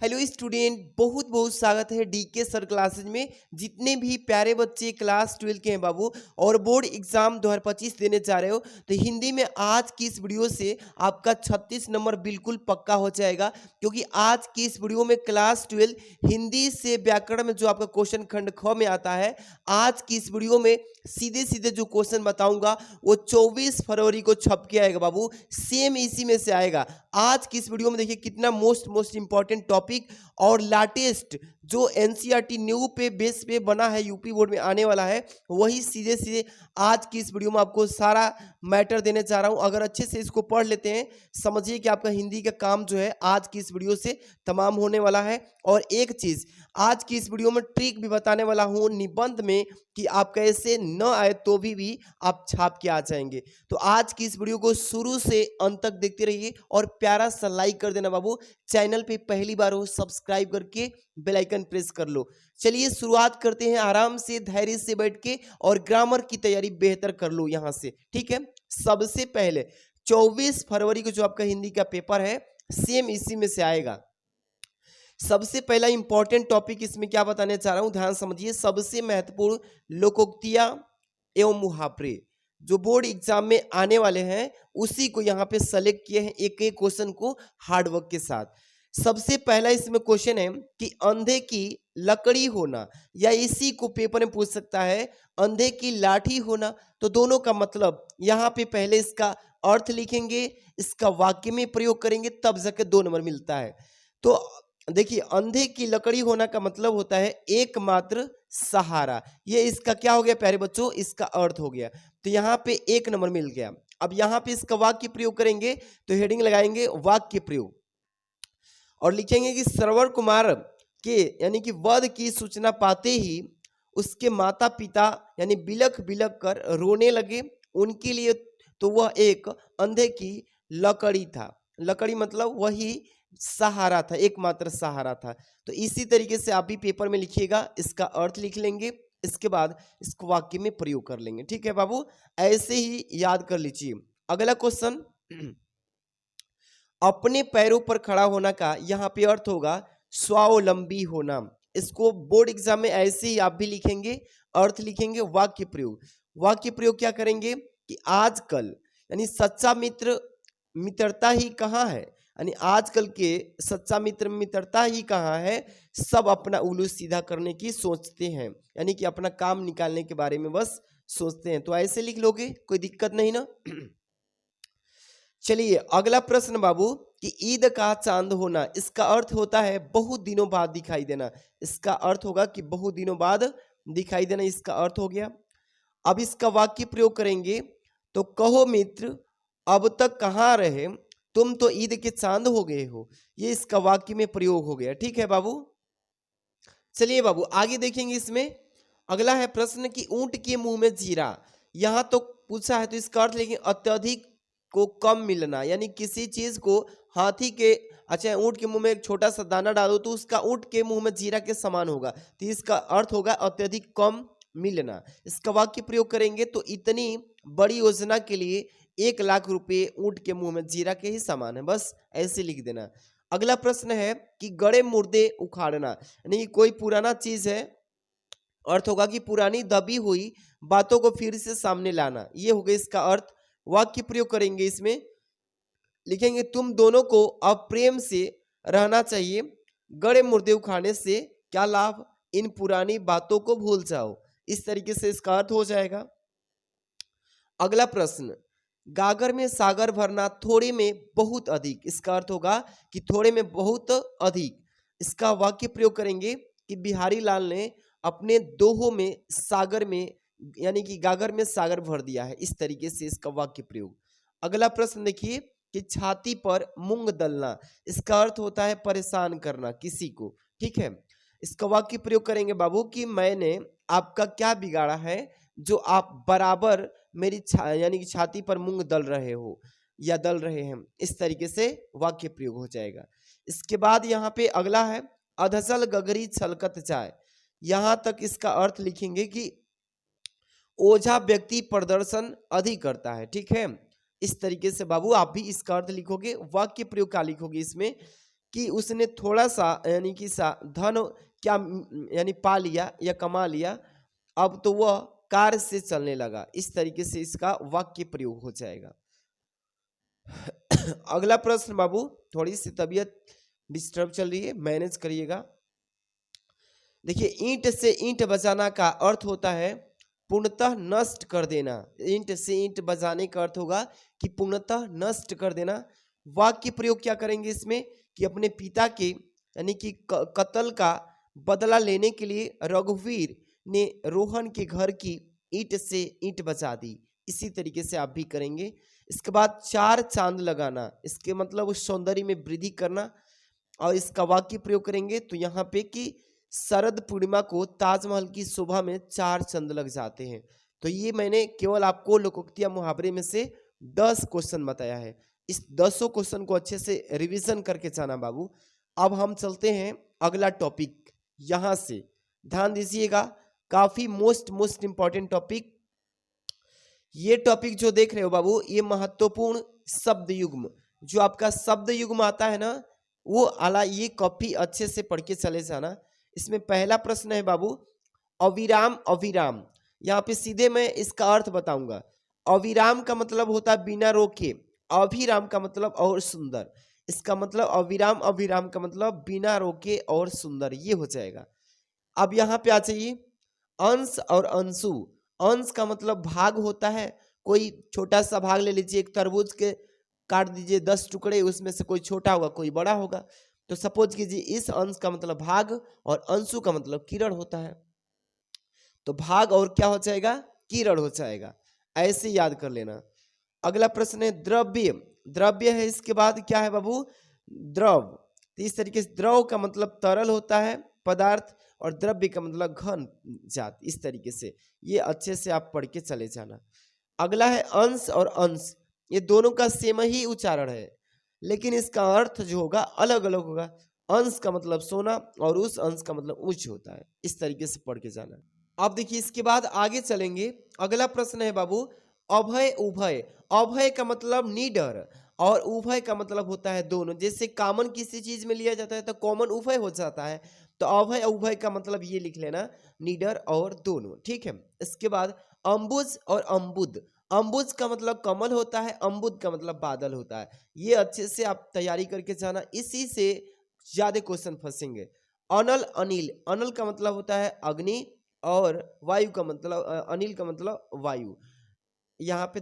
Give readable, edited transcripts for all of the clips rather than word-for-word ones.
Hello student, बहुत बहुत स्वागत है डीके सर क्लासेज में। जितने भी प्यारे बच्चे क्लास 12 के हैं बाबू और बोर्ड एग्जाम 2025 देने जा रहे हो, तो हिंदी में आज की इस वीडियो से आपका 36 नंबर बिल्कुल पक्का हो जाएगा। क्योंकि आज की इस वीडियो में क्लास 12 हिंदी से व्याकरण में जो आपका क्वेश्चन खंड ख में आता है, आज की इस वीडियो में सीधे सीधे जो क्वेश्चन बताऊंगा वो 24 फरवरी को छप के आएगा बाबू। सेम इसी में से आएगा। आज की इस वीडियो में देखिए कितना मोस्ट इंपॉर्टेंट टॉपिक और लेटेस्ट जो एनसीईआरटी न्यू पे बेस पे बना है, यूपी बोर्ड में आने वाला है, वही सीधे सीधे आज की इस वीडियो में आपको सारा मैटर देने जा रहा हूं। अगर अच्छे से इसको पढ़ लेते हैं, समझिए कि आपका हिंदी का काम जो है आज की इस वीडियो से तमाम होने वाला है। और एक चीज आज की इस वीडियो में ट्रिक भी बताने वाला हूं निबंध में, कि आप कैसे न आए तो भी आप छाप के आ जाएंगे। तो आज की इस वीडियो को शुरू से अंत तक देखते रहिए और प्यारा सा लाइक कर देना बाबू। चैनल पे पहली बार हो सब्सक्राइब करके बेल आइकन प्रेस कर लो। चलिए शुरुआत करते हैं आराम से, धैर्य से बैठ के, और ग्रामर की तैयारी बेहतर कर लो यहां से, ठीक है। सबसे पहले 24 फरवरी को जो आपका हिंदी का पेपर है, सेम इसी में से आएगा। सबसे पहला इंपॉर्टेंट टॉपिक इसमें क्या बताने चाह रहा हूं, ध्यान समझिए। सबसे महत्वपूर्ण लोकोक्तियां एवं मुहावरे जो बोर्ड एग्जाम में आने वाले हैं, उसी को यहाँ पे सेलेक्ट किए हैं एक एक क्वेश्चन को हार्डवर्क के साथ। सबसे पहला इसमें क्वेश्चन है कि अंधे की लकड़ी होना, या इसी को पेपर में पूछ सकता है अंधे की लाठी होना। तो दोनों का मतलब यहाँ पे पहले इसका अर्थ लिखेंगे, इसका वाक्य में प्रयोग करेंगे, तब जाके 2 नंबर मिलता है। तो देखिए, अंधे की लकड़ी होना का मतलब होता है एकमात्र सहारा। ये इसका क्या हो गया प्यारे बच्चों, इसका अर्थ हो गया। तो यहाँ पे 1 नंबर मिल गया। अब यहाँ पे इसका वाक्य प्रयोग करेंगे, तो हेडिंग लगाएंगे वाक्य प्रयोग और लिखेंगे कि श्रवण कुमार के यानी कि वध की सूचना पाते ही उसके माता पिता यानी बिलख बिलख कर रोने लगे। उनके लिए तो वह एक अंधे की लकड़ी था। लकड़ी मतलब वही सहारा था, एकमात्र सहारा था। तो इसी तरीके से आप भी पेपर में लिखिएगा, इसका अर्थ लिख लेंगे, इसके बाद इसको वाक्य में प्रयोग कर लेंगे, ठीक है बाबू। ऐसे ही याद कर लीजिए। अगला क्वेश्चन, अपने पैरों पर खड़ा होना का यहाँ पे अर्थ होगा स्वावलंबी होना। इसको बोर्ड एग्जाम में ऐसे ही आप भी लिखेंगे, अर्थ लिखेंगे, वाक्य प्रयोग। वाक्य प्रयोग क्या करेंगे कि आजकल यानी सच्चा मित्र मित्रता ही कहाँ है, यानी आजकल के सच्चा मित्र मित्रता ही कहाँ है, सब अपना उल्लू सीधा करने की सोचते हैं, यानी कि अपना काम निकालने के बारे में बस सोचते हैं। तो ऐसे लिख लोगे, कोई दिक्कत नहीं ना। चलिए अगला प्रश्न बाबू, कि ईद का चांद होना, इसका अर्थ होता है बहुत दिनों बाद दिखाई देना। इसका अर्थ होगा कि बहुत दिनों बाद दिखाई देना, इसका अर्थ हो गया। अब इसका वाक्य प्रयोग करेंगे, तो कहो मित्र अब तक कहाँ रहे, तुम तो ईद के चांद हो गए हो। ये इसका वाक्य में प्रयोग हो गया, ठीक है बाबू। चलिए बाबू आगे देखेंगे। इसमें अगला है प्रश्न कि ऊंट के मुंह में जीरा। यहां तो पूछा है, तो इसका अर्थ लेकिन अत्यधिक को कम मिलना, यानी किसी चीज को हाथी के, अच्छा ऊंट के मुंह में एक छोटा सा दाना डालो तो उसका ऊंट के मुंह में जीरा के समान होगा। तो इसका अर्थ होगा अत्यधिक कम मिलना। इसका वाक्य प्रयोग करेंगे, तो इतनी बड़ी योजना के लिए 1 लाख रुपए ऊंट के मुंह में जीरा के ही समान है, बस ऐसे लिख देना। अगला प्रश्न है कि गड़े मुर्दे उखाड़ना, यानी कोई पुराना चीज है, अर्थ होगा कि पुरानी दबी हुई बातों को फिर से सामने लाना, ये हो गया इसका अर्थ। वाक्य प्रयोग करेंगे, इसमें लिखेंगे तुम दोनों को अब प्रेम से रहना चाहिए, गड़े मुर्दे उखाड़ने से क्या लाभ, इन पुरानी बातों को भूल जाओ। इस तरीके से इसका अर्थ हो जाएगा। अगला प्रश्न, गागर में सागर भरना, थोड़े में बहुत अधिक। इसका अर्थ होगा कि थोड़े में बहुत अधिक। इसका वाक्य प्रयोग करेंगे कि बिहारी लाल ने अपने दोहों में सागर में यानी कि गागर में सागर भर दिया है। इस तरीके से इसका वाक्य प्रयोग। अगला प्रश्न देखिए कि छाती पर मूंग दलना, इसका अर्थ होता है परेशान करना किसी को, ठीक है। इसका वाक्य प्रयोग करेंगे बाबू कि मैंने आपका क्या बिगाड़ा है जो आप बराबर मेरी यानी कि छाती पर मूंग दल रहे हो या दल रहे हैं। इस तरीके से वाक्य प्रयोग हो जाएगा। इसके बाद यहाँ पे अगला है अधसल गगरी छलकत जाए। यहां तक इसका अर्थ लिखेंगे कि ओझा व्यक्ति प्रदर्शन अधिक करता है, ठीक है। इस तरीके से बाबू आप भी इसका अर्थ लिखोगे। वाक्य प्रयोग क्या लिखोगे इसमें कि उसने थोड़ा सा यानी कि धन क्या यानी पा लिया या कमा लिया, अब तो वह कार से चलने लगा। इस तरीके से इसका वाक्य प्रयोग हो जाएगा। अगला प्रश्न बाबू, थोड़ी सी तबीयत डिस्टर्ब चल रही है, मैनेज करिएगा। देखिए, ईंट से ईंट बजाना का अर्थ होता है पूर्णतः नष्ट कर देना। ईंट से ईंट बजाने का अर्थ होगा कि पूर्णतः नष्ट कर देना। वाक्य प्रयोग क्या करेंगे इसमें कि अपने पिता के यानी कि कत्ल का बदला लेने के लिए रघुवीर ने रोहन के घर की ईंट से ईंट बजा दी। इसी तरीके से आप भी करेंगे। इसके बाद चार चांद लगाना, इसके मतलब उस सौंदर्य में वृद्धि करना। और इसका वाक्य प्रयोग करेंगे तो यहाँ पे कि शरद पूर्णिमा को ताजमहल की शोभा में चार चंद लग जाते हैं। तो ये मैंने केवल आपको लोकोक्ति या मुहावरे में से 10 क्वेश्चन बताया है। इस 10 क्वेश्चन को अच्छे से रिवीजन करके जाना बाबू। अब हम चलते हैं अगला टॉपिक, यहां से ध्यान दीजिएगा, काफी मोस्ट इंपॉर्टेंट टॉपिक। ये टॉपिक जो देख रहे हो बाबू, ये महत्वपूर्ण शब्द युग्म, जो आपका शब्द युग्म आता है ना, वो आला ये कॉपी अच्छे से पढ़ के चले जाना। इसमें पहला प्रश्न है बाबू, अविराम अविराम। यहाँ पे सीधे मैं इसका अर्थ बताऊंगा। अविराम का मतलब होता है बिना रोके, अभिराम का मतलब और सुंदर। इसका मतलब अविराम अभिराम का मतलब बिना रोके और सुंदर, ये हो जाएगा। अब यहाँ पे आ जाइए, अंश और अंशु। अंश का मतलब भाग होता है, कोई छोटा सा भाग ले लीजिए, एक तरबूज के काट दीजिए 10 टुकड़े, उसमें से कोई छोटा होगा कोई बड़ा होगा। तो सपोज कीजिए इस अंश का मतलब भाग और अंशु का मतलब किरण होता है, तो भाग और क्या हो जाएगा, किरण हो जाएगा। ऐसे याद कर लेना। अगला प्रश्न है द्रव्य। द्रव्य है, इसके बाद क्या है बाबू, द्रव। तो इस तरीके से द्रव का मतलब तरल होता है पदार्थ, और द्रव्य का मतलब घन जात। इस तरीके से ये अच्छे से आप पढ़ के चले जाना। अगला है अंश और अंश। ये दोनों का सेम ही उच्चारण है, लेकिन इसका अर्थ जो होगा अलग अलग होगा। अंश का मतलब सोना और उस अंश का मतलब उच्च होता है। इस तरीके से पढ़ के जाना। अब देखिए, इसके बाद आगे चलेंगे। अगला प्रश्न है बाबू, अभय उभय। अभय का मतलब निडर और उभय का मतलब होता है दोनों। जैसे कॉमन किसी चीज में लिया जाता है तो कॉमन उभय हो जाता है, तो अभय उभय का मतलब ये लिख लेना, निडर और दोनों। ठीक है। इसके बाद अंबुज और अम्बुद। अंबुज का मतलब कमल होता है, अम्बुद का मतलब बादल होता है। ये अच्छे से आप तैयारी करके जाना, इसी से ज्यादा क्वेश्चन फंसेंगे। अनल अनिल। अनल का मतलब होता है अग्नि, और वायु का मतलब अनिल का मतलब वायु। यहाँ पे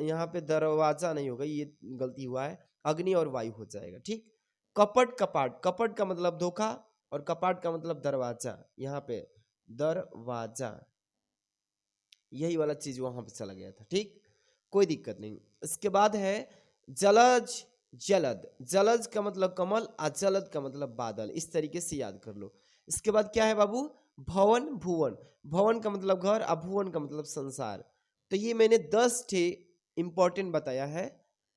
यहाँ पे दरवाजा नहीं होगा, ये गलती हुआ है, अग्नि और वायु हो जाएगा। ठीक। कपट कपाट। कपट का मतलब धोखा और कपाट का मतलब दरवाजा। यहाँ पे दरवाजा, यही वाला चीज वहां पे चला गया था। ठीक, कोई दिक्कत नहीं। इसके बाद है जलज जलद। जलज का मतलब कमल और जलद का मतलब बादल। इस तरीके से याद कर लो। इसके बाद क्या है बाबू, भवन भुवन। भवन का मतलब घर और भुवन का मतलब संसार। तो ये मैंने 10 ठे इंपॉर्टेंट बताया है,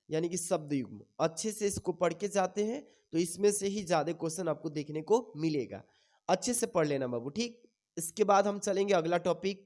यानी कि शब्द युग्म। अच्छे से इसको पढ़ के जाते हैं तो इसमें से ही ज्यादा क्वेश्चन आपको देखने को मिलेगा। अच्छे से पढ़ लेना बाबू। ठीक। इसके बाद हम चलेंगे अगला टॉपिक।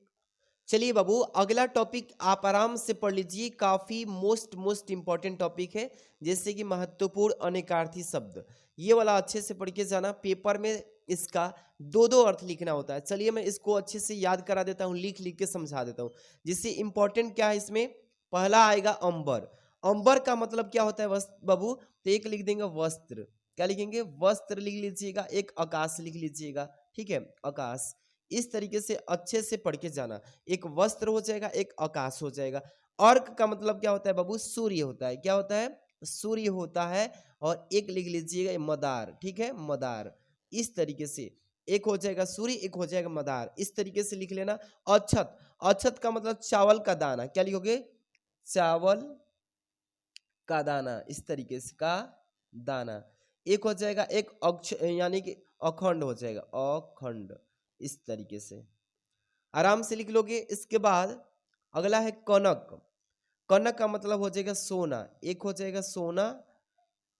चलिए बाबू, अगला टॉपिक आप आराम से पढ़ लीजिए, काफी मोस्ट इंपॉर्टेंट टॉपिक है, जैसे कि महत्वपूर्ण अनेकार्थी शब्द। ये वाला अच्छे से पढ़ के जाना, पेपर में इसका दो दो अर्थ लिखना होता है। चलिए मैं इसको अच्छे से याद करा देता हूँ, लिख लिख के समझा देता हूँ। जिससे इंपॉर्टेंट क्या है इसमें, पहला आएगा अंबर। अंबर का मतलब क्या होता है वस्त्र बाबू, तो एक लिख देंगे वस्त्र। क्या लिखेंगे, वस्त्र लिख लीजिएगा। एक आकाश लिख लीजिएगा। ठीक है, आकाश। इस तरीके से अच्छे से पढ़ के जाना। एक वस्त्र हो जाएगा, एक आकाश हो जाएगा। अर्क का मतलब क्या होता है बाबू, सूर्य होता है। क्या होता है, सूर्य होता है। और एक लिख लीजिएगा मदार। ठीक है, मदार। इस तरीके से एक हो जाएगा सूर्य, एक हो जाएगा मदार। इस तरीके से लिख लेना। अक्षत। अक्षत का मतलब चावल का दाना। क्या लिखोगे, चावल का दाना। इस तरीके से का दाना। एक हो जाएगा, एक अक्ष यानी कि अखंड हो जाएगा, अखंड। इस तरीके से आराम से लिख लोगे। इसके बाद अगला है कनक। कनक का मतलब हो जाएगा सोना। एक हो जाएगा सोना,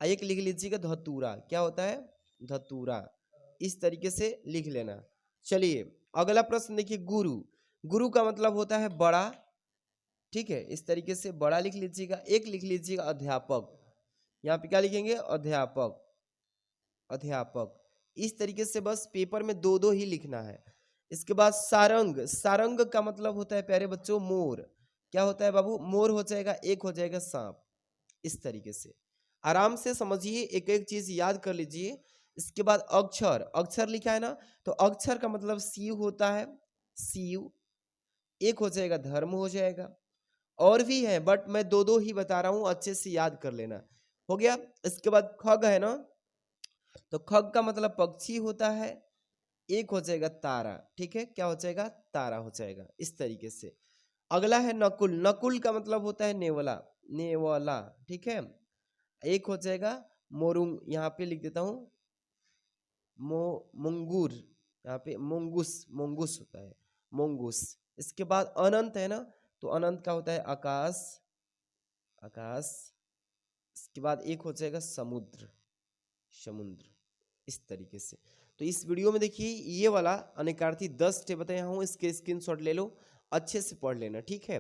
एक लिख लीजिएगा धतूरा। क्या होता है, धतूरा। इस तरीके से लिख लेना। चलिए अगला प्रश्न देखिए, गुरु। गुरु का मतलब होता है बड़ा। ठीक है, इस तरीके से बड़ा लिख लीजिएगा। एक लिख लीजिएगा अध्यापक। यहाँ पे क्या लिखेंगे, अध्यापक। अध्यापक। इस तरीके से बस पेपर में दो दो ही लिखना है। इसके बाद सारंग, सारंग का मतलब होता है प्यारे बच्चों मोर। क्या होता है बाबू? मोर हो जाएगा, एक हो जाएगा सांप। इस तरीके से आराम से समझिए, एक एक चीज याद कर लीजिए। इसके बाद अक्षर, अक्षर लिखा है ना, तो अक्षर का मतलब शिव होता है, शिव। एक हो जाएगा धर्म हो जाएगा, और भी है बट मैं दो दो ही बता रहा हूं, अच्छे से याद कर लेना। हो गया। इसके बाद खग है ना, तो खग का मतलब पक्षी होता है, एक हो जाएगा तारा। ठीक है, क्या हो जाएगा? तारा हो जाएगा। इस तरीके से अगला है नकुल, नकुल का मतलब होता है नेवला, नेवला। ठीक है, एक हो जाएगा मोरुंग, यहाँ पे लिख देता हूं मुंगूर, यहाँ पे मोंगूस, मोंगूस होता है, मोंगूस। इसके बाद अनंत है ना, तो अनंत का होता है आकाश, आकाश। इसके बाद एक हो जाएगा समुद्र, समुद्र। इस तरीके से तो इस वीडियो में देखिए ये वाला अनेकार्थी 10 स्टेप बताया हूँ, इसके स्क्रीनशॉट ले लो, अच्छे से पढ़ लेना। ठीक है,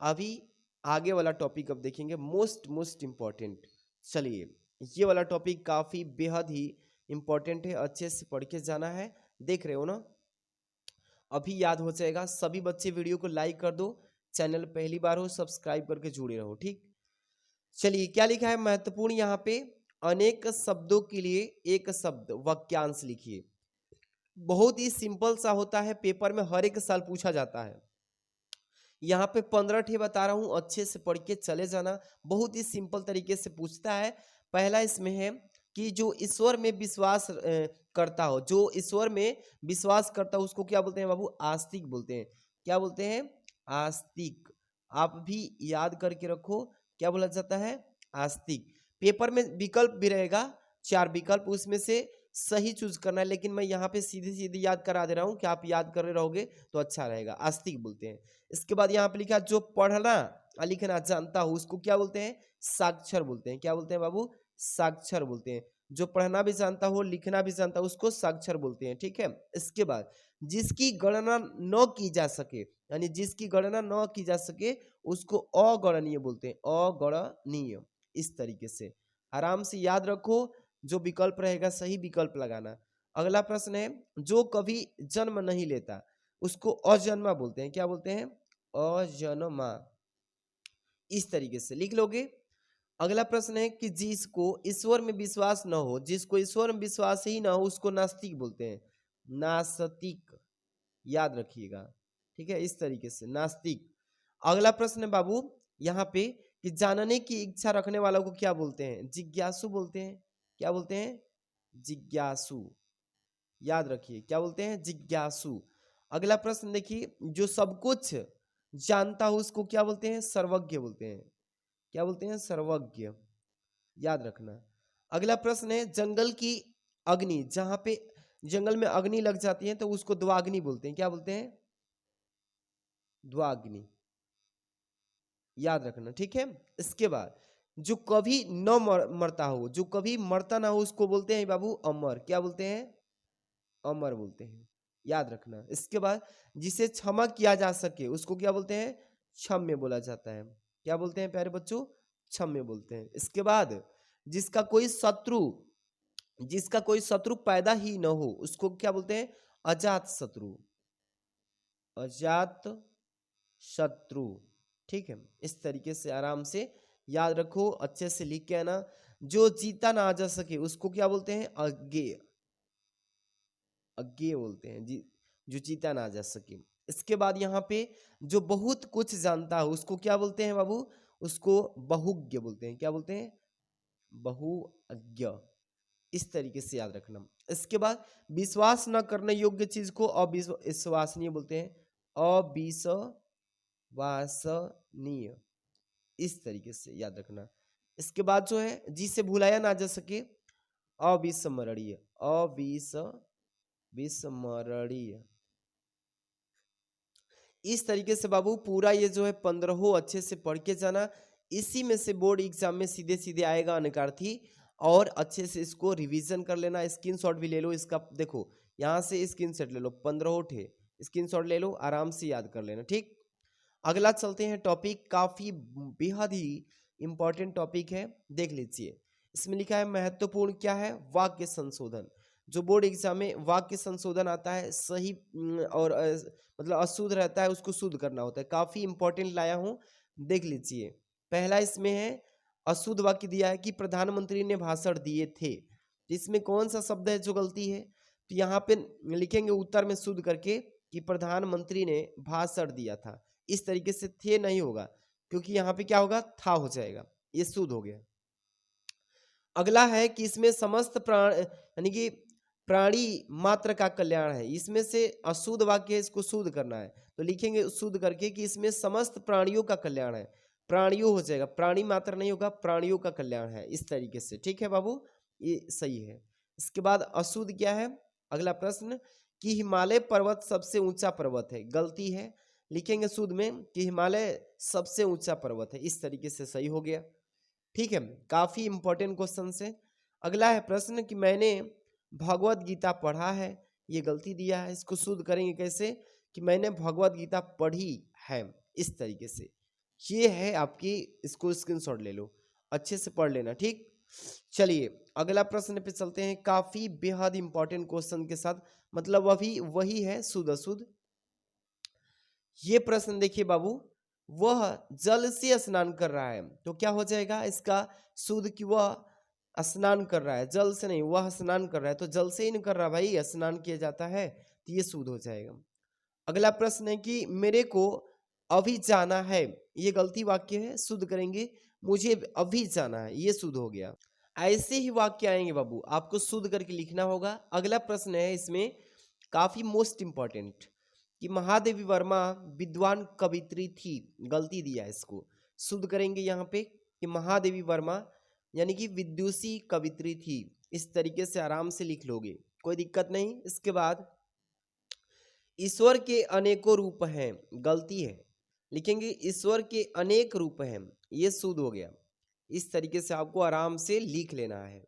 अभी आगे वाला टॉपिक अब देखेंगे, मोस्ट मोस्ट इम्पॉर्टेंट। चलिए, ये वाला टॉपिक काफी बेहद ही इम्पोर्टेंट है, अच्छे से पढ़ के जाना है। देख रहे हो ना, अभी याद हो जाएगा। सभी बच्चे वीडियो को लाइक कर दो, चैनल पहली बार हो सब्सक्राइब करके जुड़े रहो। ठीक, चलिए क्या लिखा है महत्वपूर्ण यहाँ पे, अनेक शब्दों के लिए एक शब्द वाक्यांश लिखिए। बहुत ही सिंपल सा होता है, पेपर में हर एक साल पूछा जाता है। यहाँ पे 15 ठे बता रहा हूँ, अच्छे से पढ़ के चले जाना। बहुत ही सिंपल तरीके से पूछता है। पहला इसमें है कि जो ईश्वर में विश्वास करता हो, जो ईश्वर में विश्वास करता हो उसको क्या बोलते हैं बाबू? आस्तिक बोलते हैं। क्या बोलते हैं? आस्तिक। आप भी याद करके रखो, क्या बोला जाता है? आस्तिक। पेपर में विकल्प भी रहेगा, 4 विकल्प, उसमें से सही चूज करना है, लेकिन मैं यहाँ पे सीधी सीधी याद करा दे रहा हूँ कि आप याद कर रहोगे तो अच्छा रहेगा। आस्तिक बोलते हैं। इसके बाद यहाँ पे लिखा जो पढ़ना लिखना जानता हो उसको क्या बोलते हैं? साक्षर बोलते हैं। क्या बोलते हैं बाबू? साक्षर बोलते हैं। जो पढ़ना भी जानता हो लिखना भी जानता हो उसको साक्षर बोलते हैं। ठीक है, इसके बाद जिसकी गणना न की जा सके, यानी जिसकी गणना न की जा सके उसको अगणनीय बोलते हैं, अगणनीय। इस तरीके से आराम से याद रखो, जो विकल्प रहेगा सही विकल्प लगाना। अगला प्रश्न है जो कभी जन्म नहीं लेता उसको अजन्मा बोलते हैं। क्या बोलते हैं? अजन्मा। इस तरीके से लिख लोगे। अगला प्रश्न है कि जिसको ईश्वर में विश्वास न हो, जिसको ईश्वर में विश्वास ही ना हो उसको नास्तिक बोलते हैं, नास्तिक। याद रखिएगा। ठीक है, इस तरीके से नास्तिक। अगला प्रश्न है बाबू यहाँ पे कि जानने की इच्छा रखने वालों को क्या बोलते हैं? जिज्ञासु बोलते हैं। क्या बोलते हैं? जिज्ञासु। याद रखिए, क्या बोलते हैं? जिज्ञासु। अगला प्रश्न देखिए, जो सब कुछ जानता हो उसको क्या बोलते हैं? सर्वज्ञ बोलते हैं। क्या बोलते हैं? सर्वज्ञ। याद रखना। अगला प्रश्न है जंगल की अग्नि, जहां पे जंगल में अग्नि लग जाती है तो उसको द्वाग्नि बोलते हैं। क्या बोलते हैं? द्वाग्नि। याद रखना। ठीक है, इसके बाद जो कभी न मरता हो, जो कभी मरता ना हो उसको बोलते हैं बाबू अमर। क्या बोलते हैं? अमर बोलते हैं। याद रखना। इसके बाद जिसे क्षमा किया जा सके उसको क्या बोलते हैं? क्षम्य बोला जाता है। क्या बोलते हैं प्यारे बच्चों? क्षम्य बोलते हैं। इसके बाद जिसका कोई शत्रु, जिसका कोई शत्रु पैदा ही न हो उसको क्या बोलते हैं? अजात शत्रु, अजात शत्रु। ठीक है, इस तरीके से आराम से याद रखो, अच्छे से लिख के आना। जो जीता ना जा सके उसको क्या बोलते हैं? अज्ञेय, अज्ञेय बोलते हैं जी, जो जीता ना जा सके। इसके बाद यहाँ पे जो बहुत कुछ जानता है उसको क्या बोलते हैं बाबू? उसको बहुज्ञ बोलते हैं। क्या बोलते हैं? बहुज्ञ। इस तरीके से याद रखना। इसके बाद विश्वास न करने योग्य चीज को अविश्वसनीय बोलते हैं, अविश्वसनीय। इस तरीके से याद रखना। इसके बाद जो है जिसे भुलाया ना जा सके, अविस्मरणीय, अविस्मरणीय। इस तरीके से बाबू पूरा ये जो है 15 अच्छे से पढ़ के जाना। इसी में से बोर्ड एग्जाम में सीधे सीधे आएगा अनेकार्थी, और अच्छे से इसको रिवीजन कर लेना। स्क्रीनशॉट भी ले लो इसका, देखो यहाँ से स्क्रीनशॉट ले लो, 15 थे, स्क्रीनशॉट ले लो, आराम से याद कर लेना। ठीक, अगला चलते हैं टॉपिक, काफी बेहद ही इंपॉर्टेंट टॉपिक है, देख लीजिए। इसमें लिखा है महत्वपूर्ण क्या है, वाक्य संशोधन। जो बोर्ड एग्जाम में वाक्य संशोधन आता है सही और मतलब अशुद्ध रहता है उसको शुद्ध करना होता है। काफी इंपॉर्टेंट लाया हूं, देख लीजिए। पहला इसमें है अशुद्ध वाक्य दिया है कि प्रधानमंत्री ने भाषण दिए थे। इसमें कौन सा शब्द है जो गलती है, तो यहाँ पे लिखेंगे उत्तर में शुद्ध करके कि प्रधानमंत्री ने भाषण दिया था। इस तरीके से थे नहीं होगा, क्योंकि यहाँ पे क्या होगा, था हो जाएगा, ये शुद्ध हो गया। अगला है कि इसमें समस्त प्राण यानी कि प्राणी मात्र का कल्याण है। इसमें से अशुद्ध वाक्य है, इसको शुद्ध करना है, तो लिखेंगे शुद्ध करके कि इसमें समस्त प्राणियों का कल्याण है। प्राणियों हो जाएगा, प्राणी मात्र नहीं होगा, प्राणियों का कल्याण है, इस तरीके से। ठीक है बाबू, ये सही है। इसके बाद अशुद्ध क्या है, अगला प्रश्न कि हिमालय पर्वत सबसे ऊंचा पर्वत है, गलती है। लिखेंगे शुद्ध में कि हिमालय सबसे ऊंचा पर्वत है, इस तरीके से सही हो गया। ठीक है, काफी इंपॉर्टेंट क्वेश्चन है। अगला है प्रश्न कि मैंने भगवत गीता पढ़ा है, ये गलती दिया है, इसको शुद्ध करेंगे कैसे कि मैंने भगवत गीता पढ़ी है, इस तरीके से। ये है आपकी, इसको स्क्रीनशॉट ले लो, अच्छे से पढ़ लेना। ठीक, चलिए अगला प्रश्न पे चलते हैं, काफी बेहद इंपॉर्टेंट क्वेश्चन के साथ, मतलब अभी वही है शुद्ध अशुद्ध। ये प्रश्न देखिए बाबू, वह जल से स्नान कर रहा है, तो क्या हो जाएगा इसका शुद्ध कि वह स्नान कर रहा है, जल से नहीं, वह स्नान कर रहा है, तो जल से ही नहीं कर रहा भाई, स्नान किया जाता है, तो ये शुद्ध हो जाएगा। अगला प्रश्न है कि मेरे को अभी जाना है, ये गलती वाक्य है, शुद्ध करेंगे मुझे अभी जाना है, ये शुद्ध हो गया। ऐसे ही वाक्य आएंगे बाबू, आपको शुद्ध करके लिखना होगा। अगला प्रश्न है इसमें काफी मोस्ट इंपॉर्टेंट कि महादेवी वर्मा विद्वान कवित्री थी, गलती दिया है, इसको शुद्ध करेंगे यहाँ पे कि महादेवी वर्मा यानी कि विदुषी कवित्री थी, इस तरीके से आराम से लिख लोगे, कोई दिक्कत नहीं। इसके बाद ईश्वर के अनेकों रूप हैं, गलती है, लिखेंगे ईश्वर के अनेक रूप हैं, ये शुद्ध हो गया। इस तरीके से आपको आराम से लिख लेना है।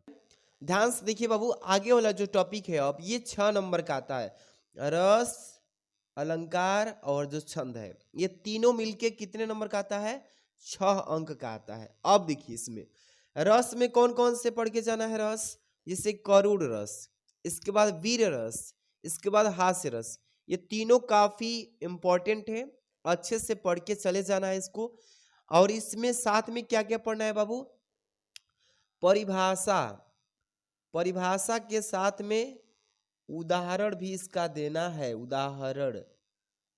ध्यान से देखिए बाबू, आगे वाला जो टॉपिक है अब ये 6 नंबर का आता है, रस, अलंकार और जो छंद है, ये तीनों मिलके कितने नंबर का आता है, 6 अंक का आता है। अब देखिए इसमें रस में कौन कौन से पढ़ के जाना है, रस जैसे करुण रस, इसके बाद वीर रस, इसके बाद हास्य रस, ये तीनों काफी इंपॉर्टेंट है, अच्छे से पढ़ के चले जाना है इसको। और इसमें साथ में क्या क्या पढ़ना है बाबू, परिभाषा, परिभाषा के साथ में उदाहरण भी इसका देना है, उदाहरण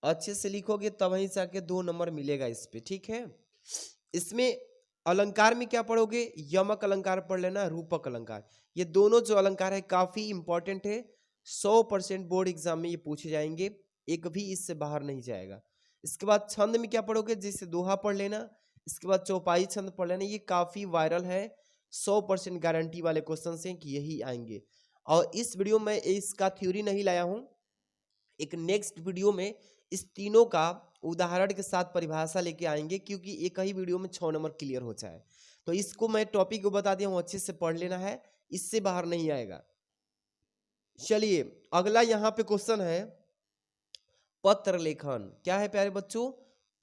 अच्छे से लिखोगे तब वहीं जाके 2 नंबर मिलेगा इस पे। ठीक है, इसमें अलंकार में क्या पढ़ोगे, यमक अलंकार पढ़ लेना, रूपक अलंकार, ये दोनों जो अलंकार है काफी इंपॉर्टेंट है, 100% बोर्ड एग्जाम में ये पूछे जाएंगे, एक भी इससे बाहर नहीं जाएगा। इसके बाद छंद में क्या पढ़ोगे, जैसे दोहा पढ़ लेना, इसके बाद चौपाई छंद पढ़ लेना, ये काफी वायरल है, 100% गारंटी वाले क्वेश्चन हैं कि यही आएंगे। और इस वीडियो में इसका थ्योरी नहीं लाया हूं, एक नेक्स्ट वीडियो में इस तीनों का उदाहरण के साथ परिभाषा लेके आएंगे, क्योंकि एक ही वीडियो में 6 नंबर क्लियर हो जाए। तो इसको मैं टॉपिक को बता दिया हूं, अच्छे से पढ़ लेना है, इससे बाहर नहीं आएगा। चलिए अगला यहाँ पे क्वेश्चन है पत्र लेखन, क्या है प्यारे बच्चों,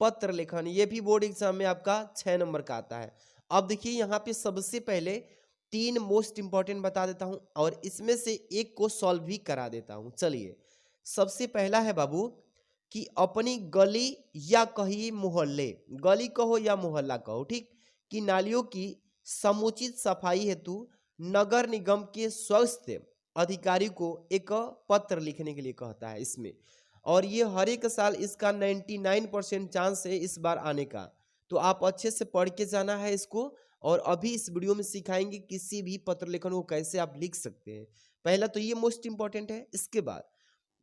पत्र लेखन, ये भी बोर्ड एग्जाम में आपका 6 नंबर का आता है। अब देखिए यहाँ पे सबसे पहले 3 मोस्ट इंपॉर्टेंट बता देता हूं और इसमें से एक को सॉल्व भी करा देता हूं। चलिए सबसे पहला है बाबू कि अपनी गली या कहिए मोहल्ले, गली कहो या मोहल्ला कहो, ठीक, कि नालियों की समुचित सफाई हेतु नगर निगम के स्वस्थ अधिकारी को एक पत्र लिखने के लिए कहता है इसमें, और ये हर एक साल इसका 99% चांस है इस बार आने का। तो आप अच्छे से पढ़ के जाना है इसको, और अभी इस वीडियो में सिखाएंगे किसी भी पत्र लेखन को कैसे आप लिख सकते हैं। पहला तो ये मोस्ट इंपॉर्टेंट है। इसके बाद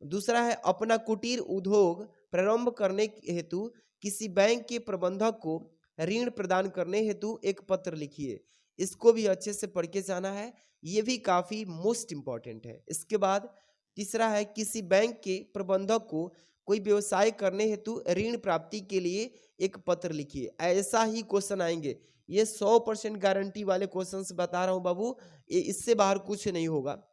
दूसरा है अपना कुटीर उद्योग प्रारंभ करने हेतु किसी बैंक के प्रबंधक को ऋण प्रदान करने हेतु एक पत्र लिखिए, इसको भी अच्छे से पढ़ के जाना है, ये भी काफी मोस्ट इंपॉर्टेंट है। इसके बाद तीसरा है किसी बैंक के प्रबंधक को कोई व्यवसाय करने हेतु ऋण प्राप्ति के लिए एक पत्र लिखिए, ऐसा ही क्वेश्चन आएंगे, ये 100% गारंटी वाले क्वेश्चन बता रहा हूं बाबू, ये इससे बाहर कुछ नहीं होगा।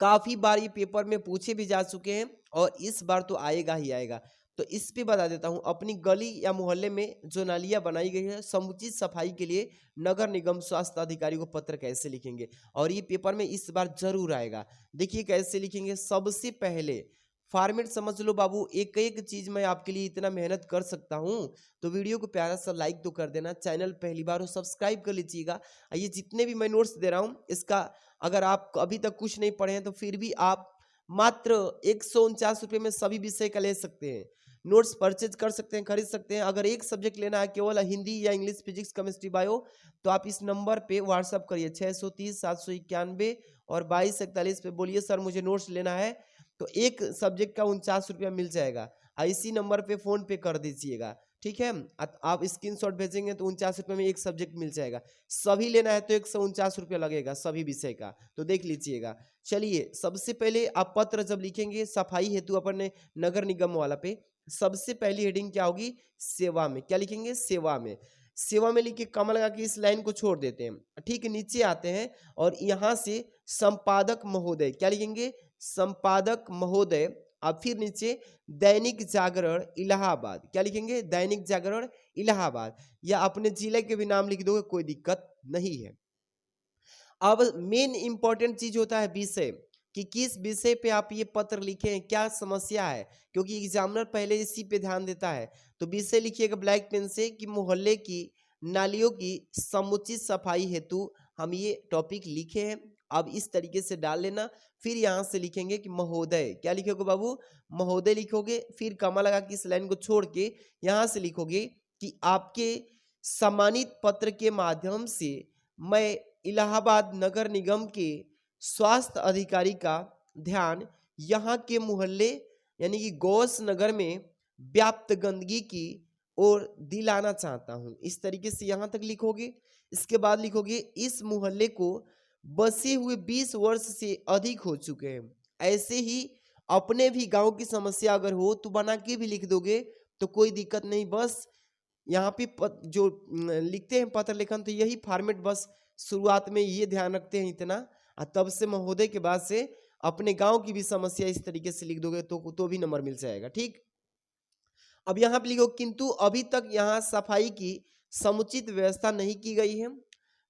काफी बार ये पेपर में पूछे भी जा चुके हैं और इस बार तो आएगा ही आएगा। तो इस पे बता देता हूँ, अपनी गली या मोहल्ले में जो नालियाँ बनाई गई है समुचित सफाई के लिए नगर निगम स्वास्थ्य अधिकारी को पत्र कैसे लिखेंगे, और ये पेपर में इस बार जरूर आएगा। देखिए कैसे लिखेंगे। सबसे पहले फॉर्मेट समझ लो बाबू, एक एक चीज मैं आपके लिए इतना मेहनत कर सकता हूँ तो वीडियो को प्यारा सा लाइक तो कर देना, चैनल पहली बार हो सब्सक्राइब कर लीजिएगा। ये जितने भी मैं नोट्स दे रहा हूँ इसका अगर आप अभी तक कुछ नहीं पढ़े हैं तो फिर भी आप मात्र 149 रुपये में सभी विषय का ले सकते हैं। नोट्स परचेज कर सकते हैं, खरीद सकते हैं। अगर एक सब्जेक्ट लेना है केवल हिंदी या इंग्लिश, फिजिक्स, केमिस्ट्री, बायो, तो आप इस नंबर पे व्हाट्सअप करिए 630 791 और 2241 पे बोलिए सर मुझे नोट्स लेना है, तो एक सब्जेक्ट का 49 रुपया मिल जाएगा। इसी नंबर पे फोन पे कर दीजिएगा, ठीक है। आप स्क्रीनशॉट भेजेंगे तो 49 रुपये में एक सब्जेक्ट मिल जाएगा। सभी लेना है तो 149 रुपया लगेगा सभी विषय का, तो देख लीजिएगा। चलिए सबसे पहले आप पत्र जब लिखेंगे सफाई हेतु अपने नगर निगम वाला पे, सबसे पहली हेडिंग क्या होगी, सेवा में। क्या लिखेंगे, सेवा में। सेवा में लिख के कमा लगा के इस लाइन को छोड़ देते हैं। ठीक, नीचे आते हैं और यहाँ से संपादक महोदय, क्या लिखेंगे, संपादक महोदय। अब फिर नीचे दैनिक जागरण इलाहाबाद, क्या लिखेंगे, दैनिक जागरण इलाहाबाद, या अपने जिले के भी नाम लिख दोगे कोई दिक्कत नहीं है। अब मेन इंपॉर्टेंट चीज होता है विषय, कि किस विषय पे आप ये पत्र लिखे, क्या समस्या है, क्योंकि एग्जामिनर पहले इसी पे ध्यान देता है। तो विषय लिखिएगा ब्लैक पेन से कि मोहल्ले की नालियों की समुचित सफाई हेतु हम ये टॉपिक लिखे हैं। अब इस तरीके से डाल लेना। फिर यहाँ से लिखेंगे कि महोदय, क्या लिखोगे बाबू, महोदय लिखोगे। फिर कमा लगा के इस लाइन को छोड़ के यहाँ से लिखोगे कि आपके सम्मानित पत्र के माध्यम से मैं इलाहाबाद नगर निगम के स्वास्थ्य अधिकारी का ध्यान यहाँ के मोहल्ले यानी कि गौस नगर में व्याप्त गंदगी की ओर दिलाना चाहता हूँ। इस तरीके से यहाँ तक लिखोगे। इसके बाद लिखोगे इस मोहल्ले को बसे हुए 20 वर्ष से अधिक हो चुके हैं। ऐसे ही अपने भी गांव की समस्या अगर हो तो बना के भी लिख दोगे तो कोई दिक्कत नहीं। बस यहाँ पे जो लिखते हैं पत्र लेखन, तो यही फॉर्मेट बस शुरुआत में ये ध्यान रखते हैं इतना, और तब से महोदय के बाद से अपने गांव की भी समस्या इस तरीके से लिख दोगे तो भी नंबर मिल जाएगा। ठीक, अब यहाँ पे लिखो किंतु अभी तक यहाँ सफाई की समुचित व्यवस्था नहीं की गई है।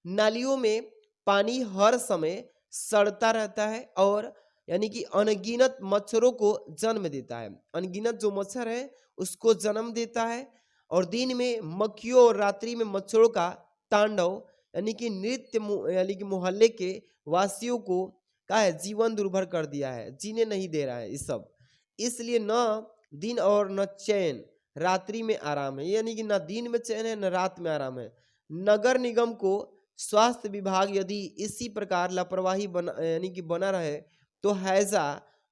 नालियों में पानी हर समय सड़ता रहता है और यानी कि अनगिनत मच्छरों को जन्म देता है। अनगिनत जो मच्छर है उसको जन्म देता है, और दिन में मक्खियों और रात्रि में मच्छरों का तांडव यानी कि नृत्य यानी कि मोहल्ले के वासियों को का है जीवन दुर्भर कर दिया है, जीने नहीं दे रहा है इस सब। इसलिए न दिन और न चैन, रात्रि में आराम है, यानी कि न दिन में चैन है न रात में आराम है। नगर निगम को स्वास्थ्य विभाग यदि इसी प्रकार लापरवाही बना यानी कि बना रहे तो हैजा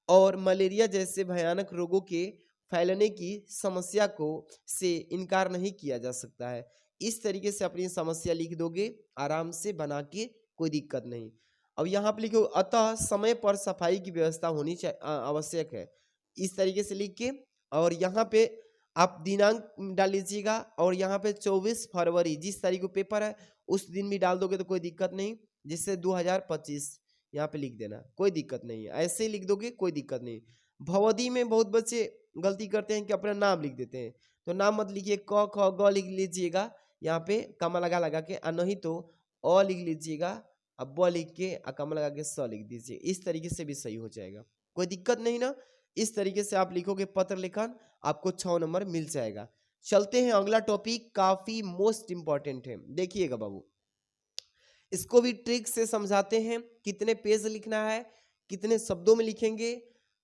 और मलेरिया जैसे भयानक रोगों के फैलने की समस्या को से इनकार नहीं किया जा सकता है। इस तरीके से अपनी समस्या लिख दोगे आराम से बना के, कोई दिक्कत नहीं। अब यहाँ पे लिखो अतः समय पर सफाई की व्यवस्था होनी आवश्यक है। इस तरीके से लिख के, और यहाँ पे आप दिनांक डाल लीजिएगा, और यहाँ पे 24 फरवरी जिस तारीख को पेपर है उस दिन भी डाल दोगे तो कोई दिक्कत नहीं, जिससे 2025 यहाँ पे लिख देना, कोई दिक्कत नहीं है। ऐसे ही लिख दोगे कोई दिक्कत नहीं। भवदी में बहुत बच्चे गलती करते हैं कि अपना नाम लिख देते हैं, तो नाम मत लिखिए, क ख ग लिख लीजिएगा यहाँ पे कमा लगा के, नहीं तो अ लिख लीजिएगा, अब ब लिख के कमा लगा के स लिख दीजिए। इस तरीके से भी सही हो जाएगा, कोई दिक्कत नहीं ना। इस तरीके से आप लिखोगे पत्र लेखन, आपको 6 नंबर मिल जाएगा। चलते हैं अगला टॉपिक, काफी मोस्ट इंपॉर्टेंट है, देखिएगा बाबू। इसको भी ट्रिक से समझाते हैं, कितने पेज लिखना है, कितने शब्दों में लिखेंगे।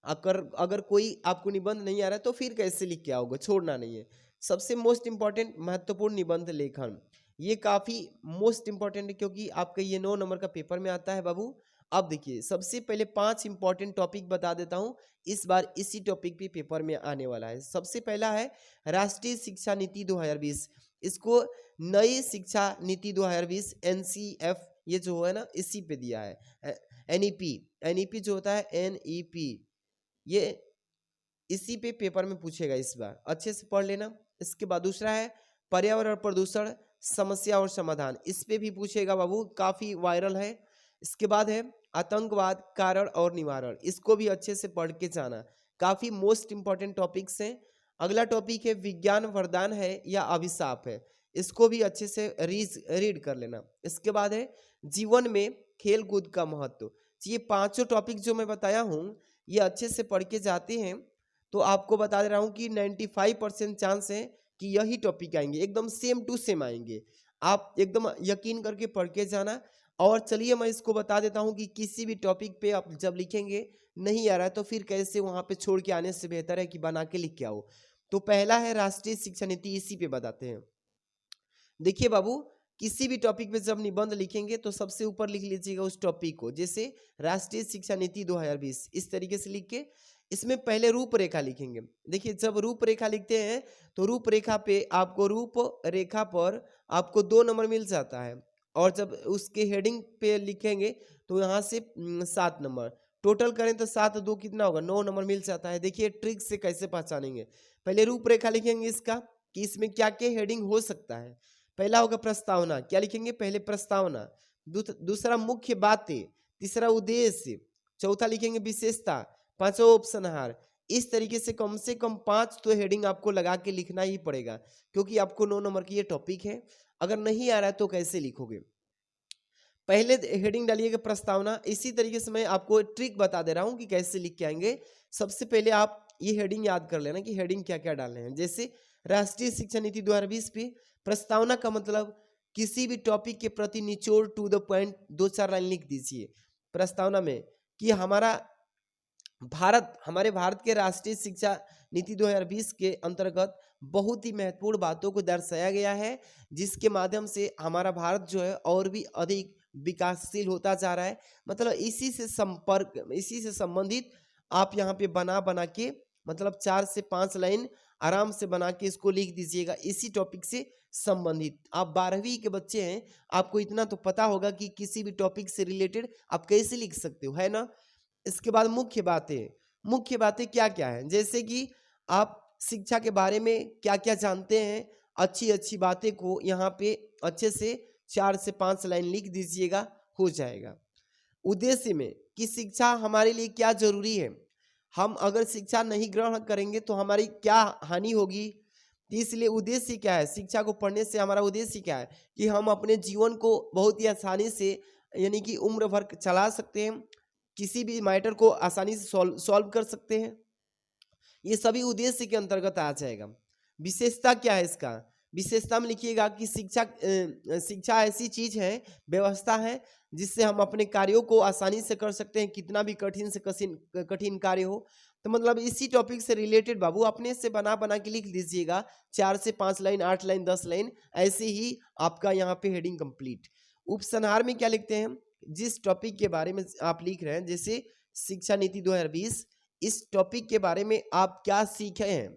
अगर कोई आपको निबंध नहीं आ रहा है तो फिर कैसे लिख के आओगे, छोड़ना नहीं है। सबसे मोस्ट इंपॉर्टेंट महत्वपूर्ण निबंध लेखन, ये काफी मोस्ट इंपॉर्टेंट है क्योंकि आपका ये 9 नंबर का पेपर में आता है बाबू। अब देखिए सबसे पहले 5 इंपॉर्टेंट टॉपिक बता देता हूं, इस बार इसी टॉपिक पे पेपर में आने वाला है। सबसे पहला है राष्ट्रीय शिक्षा नीति 2020। इसको नई शिक्षा नीति 2020 NCF ये जो है ना इसी पे दिया है। NEP जो होता है NEP, ये इसी पे पेपर में पूछेगा इस बार, अच्छे से पढ़ लेना। इसके बाद दूसरा है पर्यावरण प्रदूषण समस्या और समाधान, इस पे भी पूछेगा बाबू, काफी वायरल है। इसके बाद है आतंकवाद कारण और निवारण, इसको भी अच्छे से पढ़ के जाना, काफी मोस्ट इंपॉर्टेंट टॉपिक्स हैं। अगला टॉपिक है विज्ञान वरदान है या अभिशाप है, इसको भी अच्छे से रीड कर लेना। इसके बाद है जीवन में खेल कूद का महत्व। ये पांचों टॉपिक जो मैं बताया हूँ ये अच्छे से पढ़ के जाते हैं तो आपको बता दे रहा हूँ कि 95% चांस है कि यही टॉपिक आएंगे, एकदम सेम टू सेम आएंगे। आप एकदम यकीन करके पढ़ के जाना। और चलिए मैं इसको बता देता हूँ कि किसी भी टॉपिक पे आप जब लिखेंगे नहीं आ रहा है तो फिर कैसे वहाँ पे छोड़ के आने से बेहतर है कि बना के लिख के आओ। तो पहला है राष्ट्रीय शिक्षा नीति, इसी पे बताते हैं। देखिए बाबू, किसी भी टॉपिक पे जब निबंध लिखेंगे तो सबसे ऊपर लिख लीजिएगा उस टॉपिक को, जैसे राष्ट्रीय शिक्षा नीति 2020 इस तरीके से लिख के इसमें पहले रूपरेखा लिखेंगे। देखिए जब रूपरेखा लिखते हैं तो रूपरेखा पे आपको रूपरेखा पर आपको 2 नंबर मिल जाता है, और जब उसके हेडिंग पे लिखेंगे तो यहाँ से 7 नंबर टोटल करें तो 7 2 कितना होगा, 9 नंबर मिल जाता है। देखिए ट्रिक से कैसे पहचानेंगे, पहले रूपरेखा लिखेंगे इसका कि इसमें क्या क्या हेडिंग हो सकता है। पहला होगा प्रस्तावना, क्या लिखेंगे पहले प्रस्तावना, दूसरा मुख्य बातें, तीसरा उद्देश्य, चौथा लिखेंगे विशेषता, पांचवा उपसंहार। इस तरीके से कम 5 तो हेडिंग आपको लगा के लिखना ही पड़ेगा, क्योंकि आपको 9 नंबर की ये टॉपिक है। अगर नहीं आ रहा है तो कैसे लिखोगे, पहले हेडिंग डालिएगा प्रस्तावना। इसी तरीके से मैं आपको ट्रिक बता दे रहा हूं कि कैसे लिख के आएंगे। सबसे पहले आप ये हेडिंग याद कर लेना कि हेडिंग क्या क्या डालने हैं। जैसे राष्ट्रीय शिक्षा नीति 2020 पे प्रस्तावना का मतलब किसी भी टॉपिक के प्रति निचोड़ टू द पॉइंट 2-4 लाइन लिख दीजिए प्रस्तावना में कि हमारे भारत के राष्ट्रीय शिक्षा नीति 2020 के अंतर्गत बहुत ही महत्वपूर्ण बातों को दर्शाया गया है, जिसके माध्यम से हमारा भारत जो है और भी अधिक विकासशील होता जा रहा है। मतलब इसी से संबंधित आप यहाँ पे बना के मतलब 4 से 5 लाइन आराम से बना के इसको लिख दीजिएगा, इसी टॉपिक से संबंधित। आप 12वीं के बच्चे हैं, आपको इतना तो पता होगा कि किसी भी टॉपिक से रिलेटेड आप कैसे लिख सकते हो, है ना। इसके बाद मुख्य बातें क्या क्या है, जैसे कि आप शिक्षा के बारे में क्या क्या जानते हैं, अच्छी अच्छी बातें को यहाँ पे अच्छे से 4 से 5 लाइन लिख दीजिएगा, हो जाएगा। उद्देश्य में कि शिक्षा हमारे लिए क्या जरूरी है, हम अगर शिक्षा नहीं ग्रहण करेंगे तो हमारी क्या हानि होगी, इसलिए उद्देश्य क्या है, शिक्षा को पढ़ने से हमारा उद्देश्य क्या है कि हम अपने जीवन को बहुत ही आसानी से यानी कि उम्र भर चला सकते हैं, किसी भी मैटर को आसानी से सॉल्व कर सकते हैं, ये सभी उद्देश्य के अंतर्गत आ जाएगा। विशेषता क्या है, इसका विशेषता में लिखिएगा कि शिक्षा ऐसी चीज है, व्यवस्था है जिससे हम अपने कार्यों को आसानी से कर सकते हैं, कितना भी कठिन से कठिन कार्य हो। तो मतलब इसी टॉपिक से रिलेटेड बाबू अपने से बना के लिख दीजिएगा, 4 से 5 लाइन, 8 लाइन, 10 लाइन, ऐसे ही आपका यहाँ पे हेडिंग कंप्लीट। उपसंहार में क्या लिखते हैं, जिस टॉपिक के बारे में आप लिख रहे हैं, जैसे शिक्षा नीति 2020, इस टॉपिक के बारे में आप क्या सीखे हैं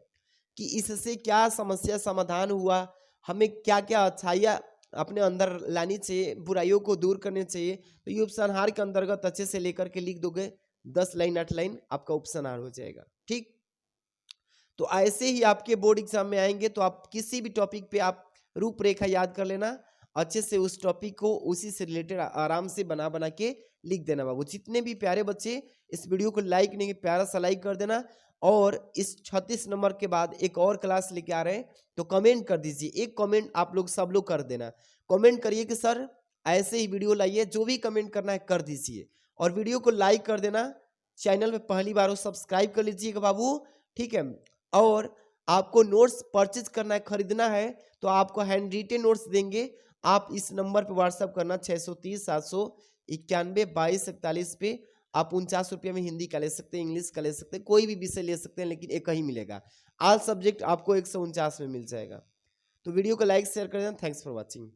कि इससे क्या समस्या समाधान हुआ, हमें क्या क्या अच्छाइयाँ अपने अंदर लानी चाहिए, बुराइयों को दूर करनी चाहिए। तो ये उपसंहार के अंतर्गत अच्छे से लेकर के लिख दोगे, 10 लाइन 8 लाइन आपका उपसंहार हो जाएगा। ठीक, तो ऐसे ही आपके बोर्ड एग्जाम में आएंगे तो आप किसी भी टॉपिक पे आप रूपरेखा याद कर लेना, अच्छे से उस टॉपिक को उसी से रिलेटेड आराम से बना के लिख देना बाबू। जितने भी प्यारे बच्चे इस वीडियो को लाइक नहीं, प्यारा सा लाइक कर देना। और इस 36 नंबर के बाद एक और क्लास लेके आ रहे हैं तो कमेंट कर दीजिए, एक कमेंट आप लोग सब लोग कर देना, कमेंट करिए कि सर ऐसे ही वीडियो लाइए, जो भी कमेंट करना है कर दीजिए, और वीडियो को लाइक कर देना। चैनल पे पहली बार हो सब्सक्राइब कर लीजिएगा बाबू, ठीक है। और आपको नोट्स परचेज करना है, खरीदना है, तो आपको हैंड रिटेन नोट्स देंगे, आप इस नंबर पे व्हाट्सअप करना 630 791 2241 पे। आप 49 रुपये में हिंदी का ले सकते हैं, इंग्लिश का ले सकते हैं, कोई भी विषय ले सकते हैं, लेकिन एक ही मिलेगा। ऑल सब्जेक्ट आपको 149 में मिल जाएगा। तो वीडियो को लाइक शेयर कर देना। Thanks for watching.